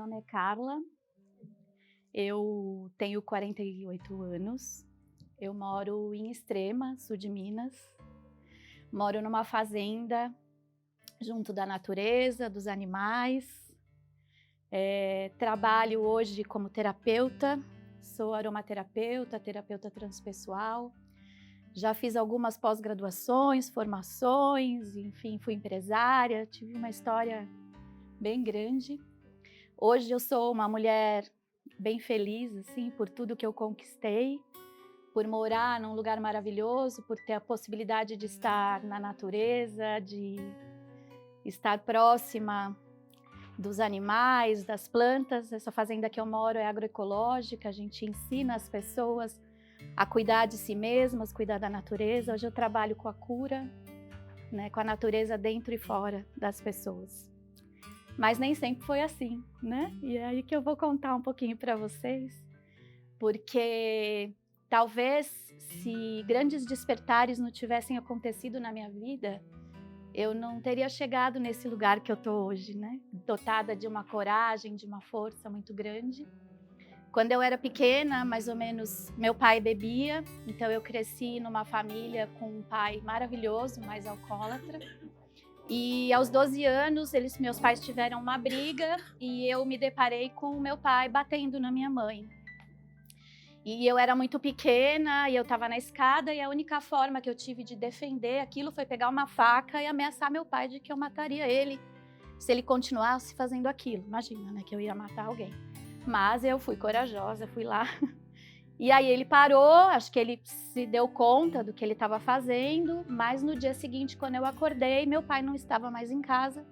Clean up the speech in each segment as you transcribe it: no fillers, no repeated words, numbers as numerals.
nome é Carla, eu tenho 48 anos, eu moro em Extrema, sul de Minas, moro numa fazenda, junto da natureza, dos animais, trabalho hoje como terapeuta, sou aromaterapeuta, terapeuta transpessoal, já fiz algumas pós-graduações, formações, enfim, fui empresária, tive uma história bem grande. Hoje eu sou uma mulher bem feliz, assim, por tudo que eu conquistei, por morar num lugar maravilhoso, por ter a possibilidade de estar na natureza, de estar próxima dos animais, das plantas. Essa fazenda que eu moro é agroecológica, a gente ensina as pessoas a cuidar de si mesmas, cuidar da natureza. Hoje eu trabalho com a cura, né, com a natureza dentro e fora das pessoas. Mas nem sempre foi assim, né? E é aí que eu vou contar um pouquinho para vocês, porque talvez se grandes despertares não tivessem acontecido na minha vida, eu não teria chegado nesse lugar que eu tô hoje, né? Dotada de uma coragem, de uma força muito grande. Quando eu era pequena, mais ou menos, meu pai bebia, então eu cresci numa família com um pai maravilhoso, mas alcoólatra. E aos 12 anos, meus pais tiveram uma briga e eu me deparei com o meu pai batendo na minha mãe. E eu era muito pequena e eu estava na escada e a única forma que eu tive de defender aquilo foi pegar uma faca e ameaçar meu pai de que eu mataria ele se ele continuasse fazendo aquilo. Imagina, né, que eu ia matar alguém. Mas eu fui corajosa, fui lá. E aí ele parou, acho que ele se deu conta do que ele estava fazendo, mas no dia seguinte, quando eu acordei, meu pai não estava mais em casa.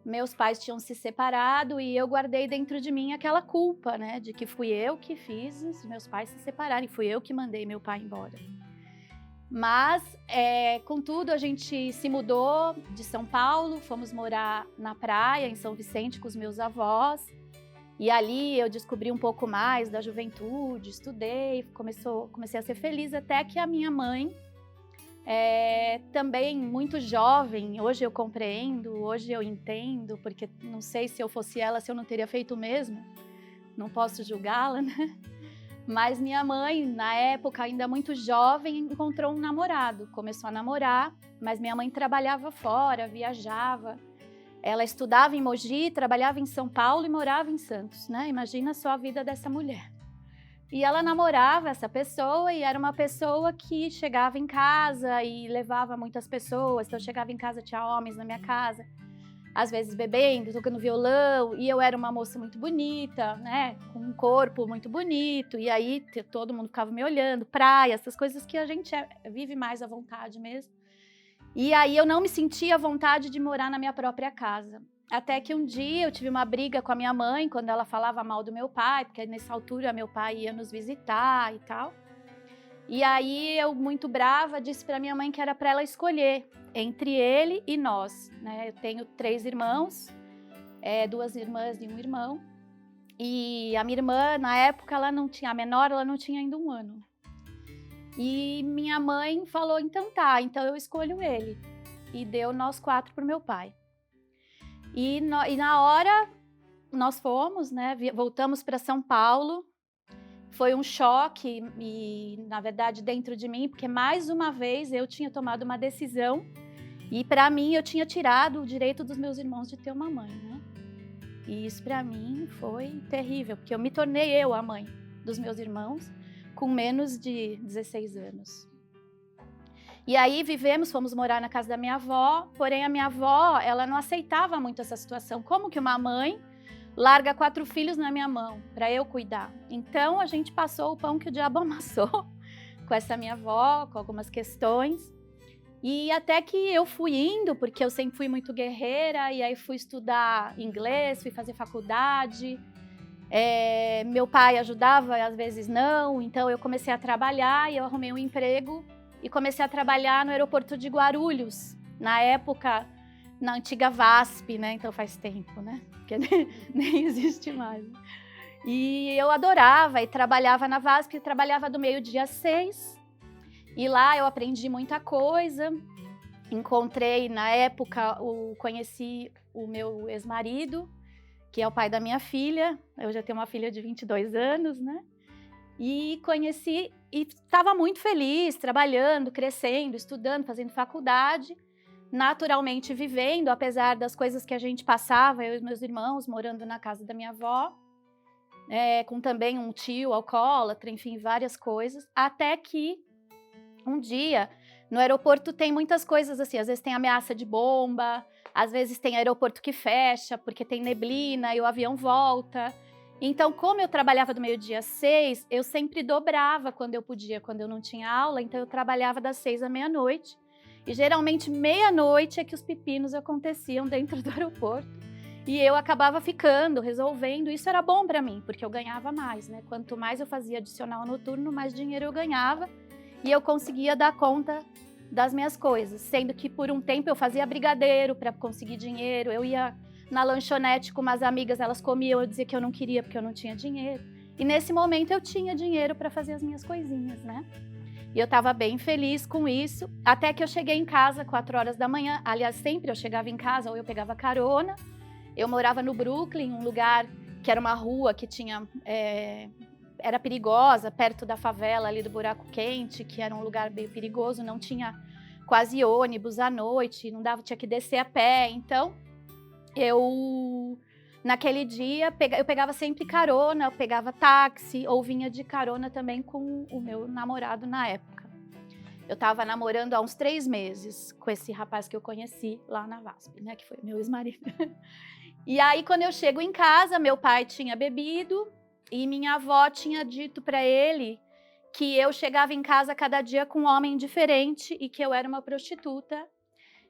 Meus pais tinham se separado e eu guardei dentro de mim aquela culpa, né, de que fui eu que fiz os meus pais se separarem, fui eu que mandei meu pai embora. Mas, contudo, a gente se mudou de São Paulo, fomos morar na praia, em São Vicente, com os meus avós. E ali eu descobri um pouco mais da juventude, estudei, comecei a ser feliz, até que a minha mãe, também muito jovem, hoje eu compreendo, hoje eu entendo, porque não sei se eu fosse ela, se eu não teria feito o mesmo, não posso julgá-la, né? Mas minha mãe, na época, ainda muito jovem, encontrou um namorado, começou a namorar, mas minha mãe trabalhava fora, viajava. Ela estudava em Mogi, trabalhava em São Paulo e morava em Santos, né? Imagina só a vida dessa mulher. E ela namorava essa pessoa e era uma pessoa que chegava em casa e levava muitas pessoas. Então eu chegava em casa, tinha homens na minha casa, às vezes bebendo, tocando violão, e eu era uma moça muito bonita, né? Com um corpo muito bonito, e aí todo mundo ficava me olhando, praia, essas coisas que a gente vive mais à vontade mesmo. E aí eu não me sentia à vontade de morar na minha própria casa. Até que um dia eu tive uma briga com a minha mãe, quando ela falava mal do meu pai, porque nessa altura meu pai ia nos visitar e tal. E aí eu, muito brava, disse para minha mãe que era para ela escolher entre ele e nós, né? Eu tenho 3 irmãos, 2 irmãs e um irmão. E a minha irmã, na época, ela não tinha, a menor, ela não tinha ainda 1 ano. E minha mãe falou, então tá, então eu escolho ele. E deu nós 4 pro meu pai. E na hora nós fomos, né, voltamos para São Paulo. Foi um choque e, na verdade, dentro de mim, porque mais uma vez eu tinha tomado uma decisão e para mim eu tinha tirado o direito dos meus irmãos de ter uma mãe, né? E isso para mim foi terrível, porque eu me tornei eu a mãe dos meus irmãos com menos de 16 anos. E aí fomos morar na casa da minha avó, porém a minha avó, ela não aceitava muito essa situação. Como que uma mãe larga 4 filhos na minha mão para eu cuidar? Então a gente passou o pão que o diabo amassou com essa minha avó, com algumas questões. E até que eu fui indo, porque eu sempre fui muito guerreira, e aí fui estudar inglês, fui fazer faculdade. Meu pai ajudava, às vezes não, então eu comecei a trabalhar e eu arrumei um emprego e comecei a trabalhar no aeroporto de Guarulhos, na época, na antiga VASP, né? Então faz tempo, né? Porque nem existe mais. E eu adorava e trabalhava na VASP, trabalhava do meio-dia às 6, e lá eu aprendi muita coisa. Encontrei, na época, conheci o meu ex-marido, que é o pai da minha filha. Eu já tenho uma filha de 22 anos, né? E conheci e estava muito feliz, trabalhando, crescendo, estudando, fazendo faculdade, naturalmente vivendo, apesar das coisas que a gente passava, eu e meus irmãos, morando na casa da minha avó, com também um tio alcoólatra, enfim, várias coisas, até que um dia, no aeroporto tem muitas coisas assim, às vezes tem ameaça de bomba, às vezes tem aeroporto que fecha porque tem neblina e o avião volta. Então, como eu trabalhava do meio-dia às 6, eu sempre dobrava quando eu podia, quando eu não tinha aula, então eu trabalhava das 6 à meia-noite. E geralmente meia-noite é que os pepinos aconteciam dentro do aeroporto. E eu acabava ficando, resolvendo. Isso era bom para mim, porque eu ganhava mais, né? Quanto mais eu fazia adicional noturno, mais dinheiro eu ganhava. E eu conseguia dar conta das minhas coisas. Sendo que por um tempo eu fazia brigadeiro para conseguir dinheiro. Eu ia na lanchonete com umas amigas, elas comiam, eu dizia que eu não queria porque eu não tinha dinheiro. E nesse momento eu tinha dinheiro para fazer as minhas coisinhas, né? E eu estava bem feliz com isso, até que eu cheguei em casa 4 horas da manhã. Aliás, sempre eu chegava em casa ou eu pegava carona. Eu morava no Brooklyn, um lugar que era uma rua que tinha... era perigosa, perto da favela ali do Buraco Quente, que era um lugar meio perigoso, não tinha quase ônibus à noite, não dava, tinha que descer a pé. Então, naquele dia, eu pegava sempre carona, eu pegava táxi, ou vinha de carona também com o meu namorado na época. Eu estava namorando há uns 3 meses com esse rapaz que eu conheci lá na VASP, né, que foi meu ex-marido. E aí, quando eu chego em casa, meu pai tinha bebido e minha avó tinha dito para ele que eu chegava em casa cada dia com um homem diferente e que eu era uma prostituta.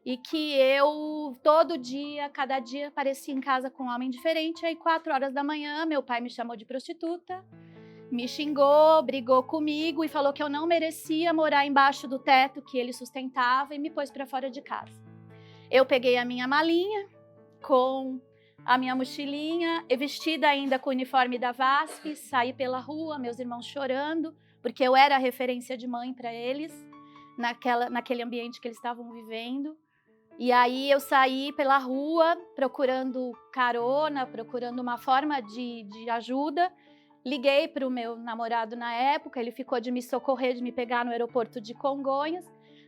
E que eu, todo dia, cada dia, aparecia em casa com um homem diferente. Aí, 4 horas da manhã, meu pai me chamou de prostituta, me xingou, brigou comigo e falou que eu não merecia morar embaixo do teto que ele sustentava e me pôs para fora de casa. Eu peguei a minha malinha com a minha mochilinha, vestida ainda com o uniforme da VASP, saí pela rua, meus irmãos chorando, porque eu era a referência de mãe para eles, naquele ambiente que eles estavam vivendo. E aí eu saí pela rua procurando carona, procurando uma forma de ajuda. Liguei para o meu namorado na época, ele ficou de me socorrer, de me pegar no aeroporto de Congonhas.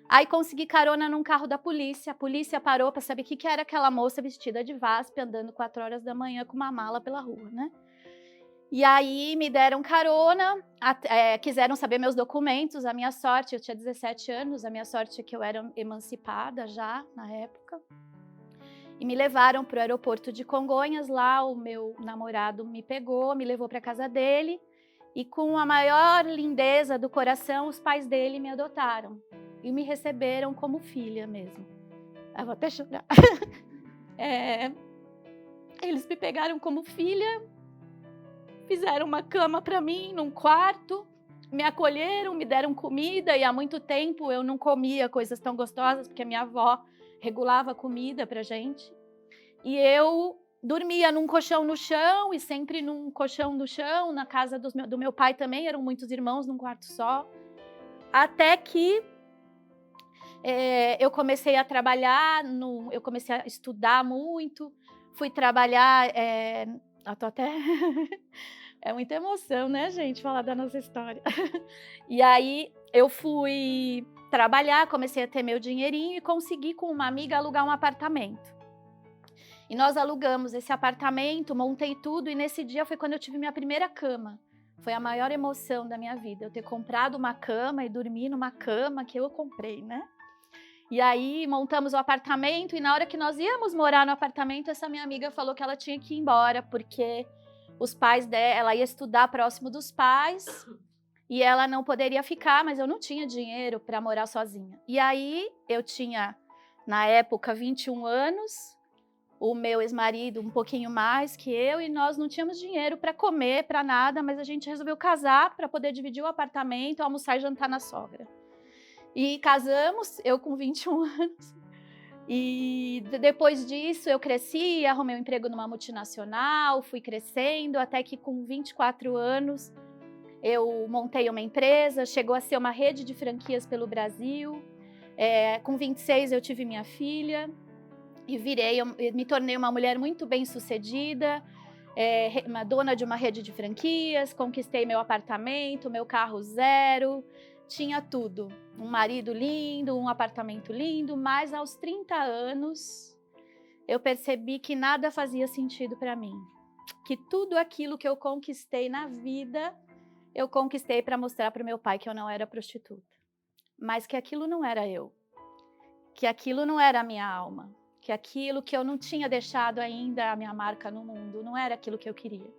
Aí consegui carona num carro da polícia. A polícia parou para saber o que era aquela moça vestida de VASP andando 4 horas da manhã com uma mala pela rua, né? E aí me deram carona, quiseram saber meus documentos. A minha sorte, eu tinha 17 anos, a minha sorte é que eu era emancipada já na época. E me levaram para o aeroporto de Congonhas, lá o meu namorado me pegou, me levou para a casa dele. E com a maior lindeza do coração, os pais dele me adotaram. E me receberam como filha mesmo. Eu vou até chorar. Eles me pegaram como filha, fizeram uma cama para mim num quarto, me acolheram, me deram comida, e há muito tempo eu não comia coisas tão gostosas, porque a minha avó regulava a comida pra gente. E eu dormia num colchão no chão, e sempre num colchão no chão, na casa do meu pai também, eram muitos irmãos num quarto só. Até que eu comecei a trabalhar, eu comecei a estudar muito, fui trabalhar, eu tô até... É muita emoção, né, gente, falar da nossa história. E aí eu fui trabalhar, comecei a ter meu dinheirinho e consegui com uma amiga alugar um apartamento. E nós alugamos esse apartamento, montei tudo, e nesse dia foi quando eu tive minha primeira cama. Foi a maior emoção da minha vida, eu ter comprado uma cama e dormir numa cama que eu comprei, né? E aí montamos o apartamento, e na hora que nós íamos morar no apartamento, essa minha amiga falou que ela tinha que ir embora, porque os pais dela, ela ia estudar próximo dos pais, e ela não poderia ficar, mas eu não tinha dinheiro para morar sozinha. E aí eu tinha, na época, 21 anos, o meu ex-marido um pouquinho mais que eu, e nós não tínhamos dinheiro para comer, para nada, mas a gente resolveu casar para poder dividir o apartamento, almoçar e jantar na sogra. E casamos, eu com 21 anos, e depois disso eu cresci, arrumei um emprego numa multinacional, fui crescendo, até que com 24 anos eu montei uma empresa, chegou a ser uma rede de franquias pelo Brasil. Com 26 eu tive minha filha e me tornei uma mulher muito bem-sucedida, uma dona de uma rede de franquias, conquistei meu apartamento, meu carro zero, tinha tudo. Um marido lindo, um apartamento lindo, mas aos 30 anos eu percebi que nada fazia sentido para mim. Que tudo aquilo que eu conquistei na vida, eu conquistei para mostrar para o meu pai que eu não era prostituta. Mas que aquilo não era eu. Que aquilo não era a minha alma. Que aquilo que eu não tinha deixado ainda a minha marca no mundo, não era aquilo que eu queria.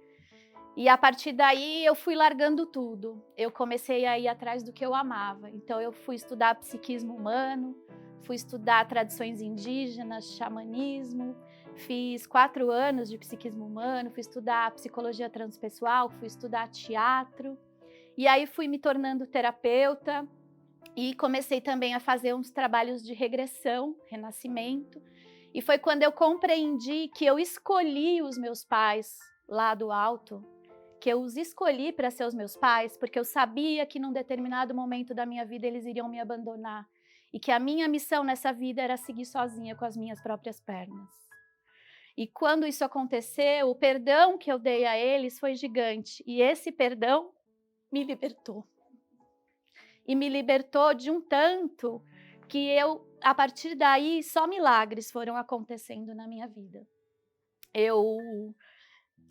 E a partir daí eu fui largando tudo. Eu comecei a ir atrás do que eu amava. Então eu fui estudar psiquismo humano, fui estudar tradições indígenas, xamanismo, fiz 4 anos de psiquismo humano, fui estudar psicologia transpessoal, fui estudar teatro. E aí fui me tornando terapeuta e comecei também a fazer uns trabalhos de regressão, renascimento. E foi quando eu compreendi que eu escolhi os meus pais lá do alto, que eu os escolhi para ser os meus pais, porque eu sabia que num determinado momento da minha vida eles iriam me abandonar e que a minha missão nessa vida era seguir sozinha com as minhas próprias pernas. E quando isso aconteceu, o perdão que eu dei a eles foi gigante e esse perdão me libertou. E me libertou de um tanto que eu, a partir daí, só milagres foram acontecendo na minha vida. Eu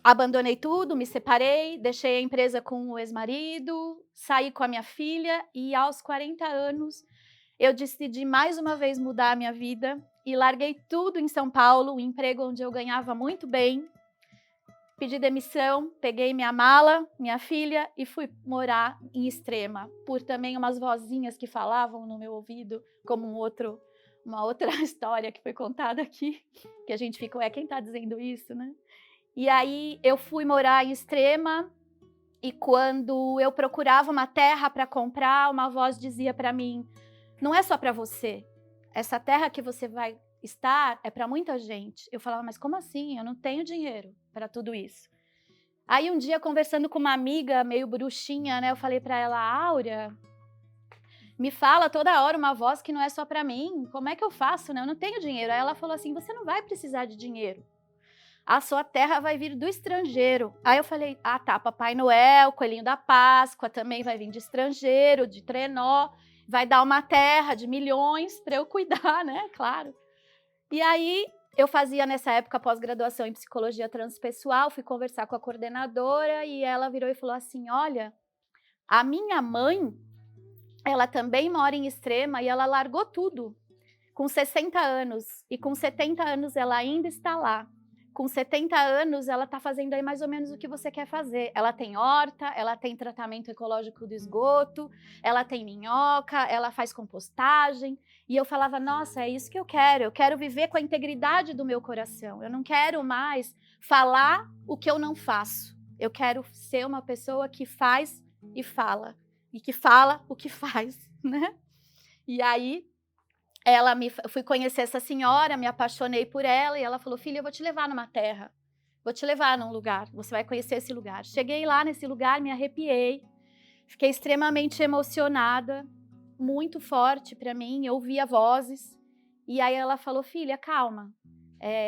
abandonei tudo, me separei, deixei a empresa com o ex-marido, saí com a minha filha e aos 40 anos eu decidi mais uma vez mudar a minha vida e larguei tudo em São Paulo, um emprego onde eu ganhava muito bem, pedi demissão, peguei minha mala, minha filha e fui morar em Extrema, por também umas vozinhas que falavam no meu ouvido, como uma outra história que foi contada aqui, que a gente fica, ué, quem tá dizendo isso, né? E aí eu fui morar em Extrema e quando eu procurava uma terra para comprar, uma voz dizia para mim, não é só para você, essa terra que você vai estar é para muita gente. Eu falava, mas como assim? Eu não tenho dinheiro para tudo isso. Aí um dia, conversando com uma amiga meio bruxinha, né, eu falei para ela, Áurea, me fala toda hora uma voz que não é só para mim, como é que eu faço, né? Eu não tenho dinheiro. Aí ela falou assim, você não vai precisar de dinheiro. A sua terra vai vir do estrangeiro. Aí eu falei, ah tá, Papai Noel, Coelhinho da Páscoa também vai vir de estrangeiro, de trenó, vai dar uma terra de milhões para eu cuidar, né? Claro. E aí eu fazia nessa época pós-graduação em psicologia transpessoal, fui conversar com a coordenadora e ela virou e falou assim, olha, a minha mãe, ela também mora em Extrema e ela largou tudo com 60 anos e com 70 anos ela ainda está lá. Com 70 anos, ela está fazendo aí mais ou menos o que você quer fazer. Ela tem horta, ela tem tratamento ecológico do esgoto, ela tem minhoca, ela faz compostagem. E eu falava, nossa, é isso que eu quero viver com a integridade do meu coração. Eu não quero mais falar o que eu não faço. Eu quero ser uma pessoa que faz e que fala o que faz, né? E aí, fui conhecer essa senhora, me apaixonei por ela e ela falou, filha, eu vou te levar numa terra, vou te levar num lugar, você vai conhecer esse lugar. Cheguei lá nesse lugar, me arrepiei, fiquei extremamente emocionada, muito forte para mim, eu ouvia vozes e aí ela falou, filha, calma,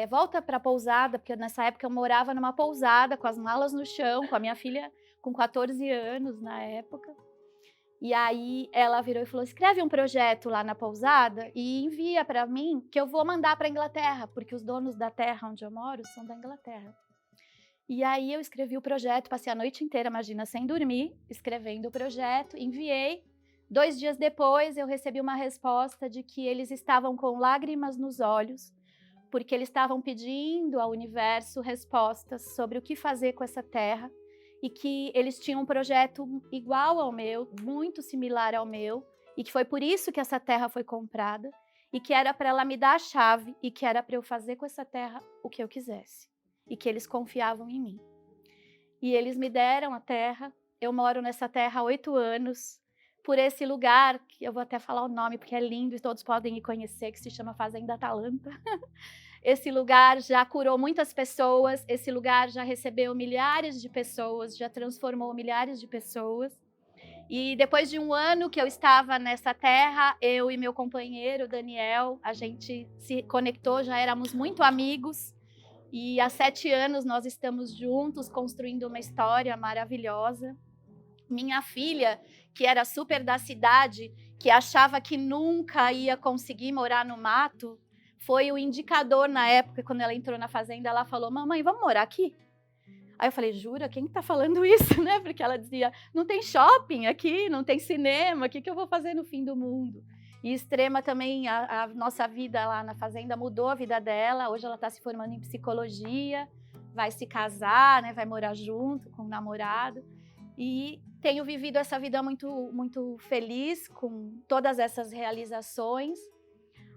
volta para a pousada, porque nessa época eu morava numa pousada com as malas no chão, com a minha filha com 14 anos na época. E aí ela virou e falou, escreve um projeto lá na pousada e envia para mim que eu vou mandar para a Inglaterra, porque os donos da terra onde eu moro são da Inglaterra. E aí eu escrevi o projeto, passei a noite inteira, imagina, sem dormir, escrevendo o projeto, enviei. 2 dias depois eu recebi uma resposta de que eles estavam com lágrimas nos olhos, porque eles estavam pedindo ao universo respostas sobre o que fazer com essa terra, e que eles tinham um projeto igual ao meu, muito similar ao meu, e que foi por isso que essa terra foi comprada, e que era para ela me dar a chave, e que era para eu fazer com essa terra o que eu quisesse, e que eles confiavam em mim. E eles me deram a terra, eu moro nessa terra há 8 anos, por esse lugar, que eu vou até falar o nome, porque é lindo e todos podem ir conhecer, que se chama Fazenda Atalanta. Esse lugar já curou muitas pessoas, esse lugar já recebeu milhares de pessoas, já transformou milhares de pessoas. E depois de 1 ano que eu estava nessa terra, eu e meu companheiro, Daniel, a gente se conectou, já éramos muito amigos. E há 7 anos nós estamos juntos, construindo uma história maravilhosa. Minha filha, que era super da cidade, que achava que nunca ia conseguir morar no mato, foi o indicador na época, quando ela entrou na fazenda, ela falou: mamãe, vamos morar aqui? Aí eu falei: jura? Quem está falando isso, né? Porque ela dizia: não tem shopping aqui, não tem cinema, o que eu vou fazer no fim do mundo? E Extrema também, a nossa vida lá na fazenda mudou a vida dela. Hoje ela está se formando em psicologia, vai se casar, né? Vai morar junto com o namorado. E tenho vivido essa vida muito feliz com todas essas realizações,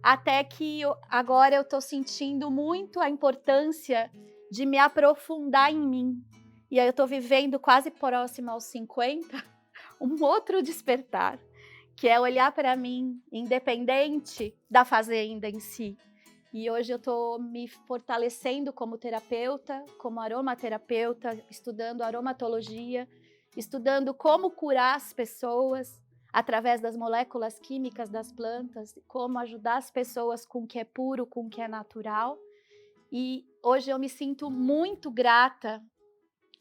até que agora eu estou sentindo muito a importância de me aprofundar em mim. E aí eu estou vivendo quase próxima aos 50, um outro despertar, que é olhar para mim, independente da fazenda em si. E hoje eu estou me fortalecendo como terapeuta, como aromaterapeuta, estudando aromatologia, estudando como curar as pessoas através das moléculas químicas das plantas, como ajudar as pessoas com o que é puro, com o que é natural. E hoje eu me sinto muito grata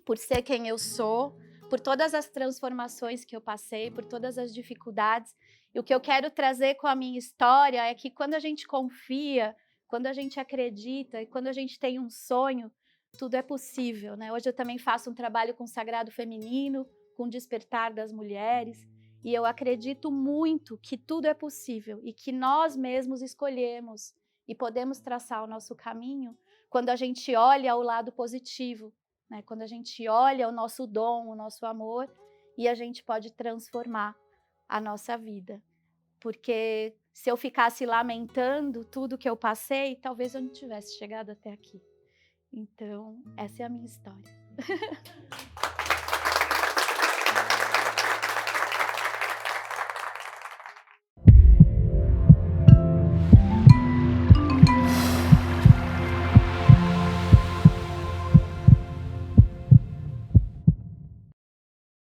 por ser quem eu sou, por todas as transformações que eu passei, por todas as dificuldades. E o que eu quero trazer com a minha história é que quando a gente confia, quando a gente acredita e quando a gente tem um sonho, tudo é possível, né? Hoje eu também faço um trabalho com o sagrado feminino, com o despertar das mulheres, e eu acredito muito que tudo é possível e que nós mesmos escolhemos e podemos traçar o nosso caminho quando a gente olha o lado positivo, né? Quando a gente olha o nosso dom, o nosso amor, e a gente pode transformar a nossa vida. Porque se eu ficasse lamentando tudo que eu passei, talvez eu não tivesse chegado até aqui. Então, essa é a minha história.